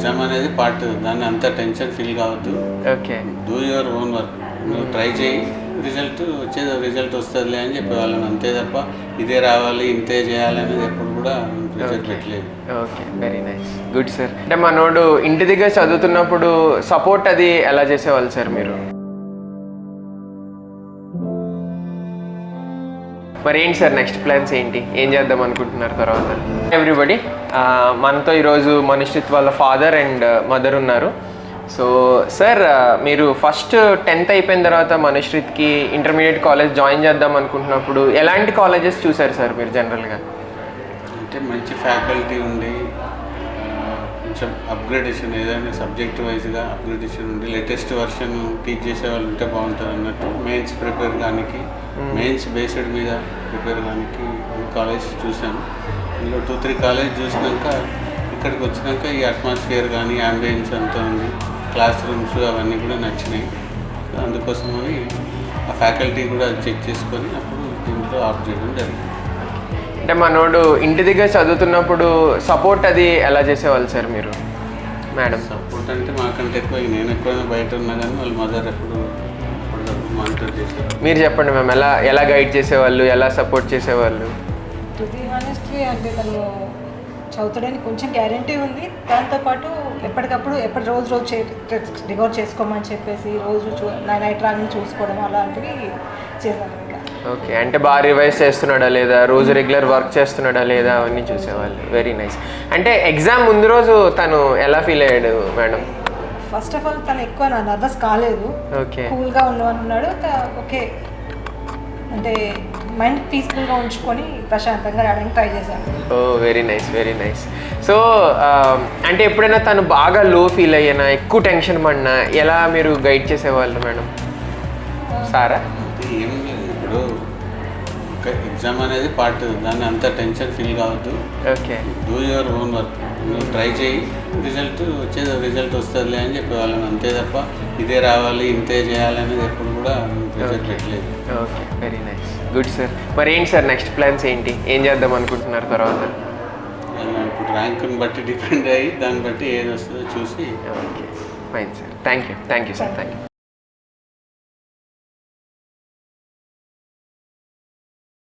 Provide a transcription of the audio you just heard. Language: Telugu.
ఎగ్జామ్ అనేది పార్ట్, దాన్ని అంత టెన్షన్ ఫీల్ కావద్దు. Okay. Do your own work, నువ్వు ట్రై చేయి, రిజల్ట్ వస్తుందిలే అని చెప్పేవాళ్ళని, అంతే తప్ప ఇదే రావాలి ఇంతే చేయాలి అనేది ఎప్పుడు కూడా ప్రెషర్ పెట్టలేదు. Okay, very nice, good sir. అంటే మనోడు ఇంటి దగ్గర చదువుతున్నప్పుడు సపోర్ట్ అది ఎలా చేసేవాళ్ళు సార్ మీరు? మరి ఏంటి సార్ నెక్స్ట్ ప్లాన్స్ ఏంటి, ఏం చేద్దాం అనుకుంటున్నారు తర్వాత? ఎవ్రీబడి, మనతో ఈరోజు మనుష్రిత్ వాళ్ళ ఫాదర్ అండ్ మదర్ ఉన్నారు. సో సార్, మీరు ఫస్ట్ 10th అయిపోయిన తర్వాత మనుష్రిత్కి ఇంటర్మీడియట్ కాలేజ్ జాయిన్ చేద్దాం అనుకుంటున్నప్పుడు ఎలాంటి కాలేజెస్ చూసారు సార్ మీరు జనరల్గా? అంటే మంచి ఫ్యాకల్టీ ఉండి, కొంచెం అప్గ్రేడేషన్, ఏదైనా సబ్జెక్ట్ వైజ్గా అప్గ్రేడేషన్ ఉండి లేటెస్ట్ వర్షన్ టీచ్ చేసే వాళ్ళు ఉంటే బాగుంటుంది అన్నట్టు, మెయిన్స్ ప్రిపేర్ కానీ, మెయిన్స్ బేస్డ్ మీద ప్రిపేర్ కానీ కాలేజ్ చూసాను. ఇందులో 2-3 కాలేజ్ చూసినాక ఇక్కడికి వచ్చినాక ఈ అట్మాస్ఫియర్ కానీ, అంబియన్స్ అంతా ఉంది, క్లాస్ రూమ్స్ అవన్నీ కూడా నచ్చినాయి. అందుకోసమని ఆ ఫ్యాకల్టీ కూడా చెక్ చేసుకొని అప్పుడు దీంట్లో ఆప్ట్ చేయడం జరిగింది. అంటే మనోడు ఇంటి దగ్గర చదువుతున్నప్పుడు సపోర్ట్ అది ఎలా చేసేవాళ్ళు సార్ మీరు? మేడం సపోర్ట్ అంటే మాకంటే ఎక్కువ నేను ఎక్కువైనా బయట ఉన్నా కానీ వాళ్ళ మదర్ ఎప్పుడు మానిటర్ చేసేవారు. మీరు చెప్పండి మ్యామ్, ఎలా గైడ్ చేసేవాళ్ళు, ఎలా సపోర్ట్ చేసేవాళ్ళు? టు బి హానెస్ట్లీ అంటే తను చదువుతాడని కొంచెం గ్యారంటీ ఉంది. దాంతోపాటు ఎప్పటికప్పుడు రోజు రికార్డ్ చేసుకోమని చెప్పేసి రోజు నైట్ రాని చూసుకోవడం అలాంటివి చేశాను. ఇంకా ఓకే, అంటే బాగా రివైజ్ చేస్తున్నాడా లేదా, రోజు రెగ్యులర్ వర్క్ చేస్తున్నాడా లేదా, అవన్నీ చూసేవాళ్ళు. Very nice. అంటే ఎగ్జామ్ ముందు రోజు తను ఎలా ఫీల్ అయ్యాడు మేడం? ఫస్ట్ ఆఫ్ ఆల్ తను ఎక్కువ నర్వస్ కాలేదు, ఓకే, కూల్గా ఉన్నాడు. ఓకే అంటే మైండ్ పీస్ఫుల్గా ఉంచుకొని ప్రశాంతంగా రాయడానికి ట్రై చేశాను. Oh very nice, very nice. So అంటే ఎప్పుడైనా తను బాగా లో ఫీల్ అయ్యానా, ఎక్కువ టెన్షన్ పడినా ఎలా మీరు గైడ్ చేసేవాళ్ళు మేడం? సారా? ఏం లేదు, ఇప్పుడు ఒక ఎగ్జామ్ అనేది పార్ట్, దాన్ని అంత టెన్షన్ ఫీల్ కావద్దు. Okay. Do your own work, నువ్వు ట్రై చేయి, రిజల్ట్ వస్తుందిలే అని చెప్పేవాళ్ళని, అంతే తప్ప ఇదే రావాలి ఇంతే చేయాలి అనేది ఎప్పుడు కూడా ప్రెషర్ పెట్టలేదు. Okay, very nice, good sir. మరి ఏంటి సార్ నెక్స్ట్ ప్లాన్స్ ఏంటి, ఏం చేద్దాం అనుకుంటున్నారు తర్వాత? ఇప్పుడు ర్యాంకుని బట్టి డిపెండ్ అయ్యి దాన్ని బట్టి ఏది వస్తుందో చూసి. Okay, fine sir, thank you sir, thank you.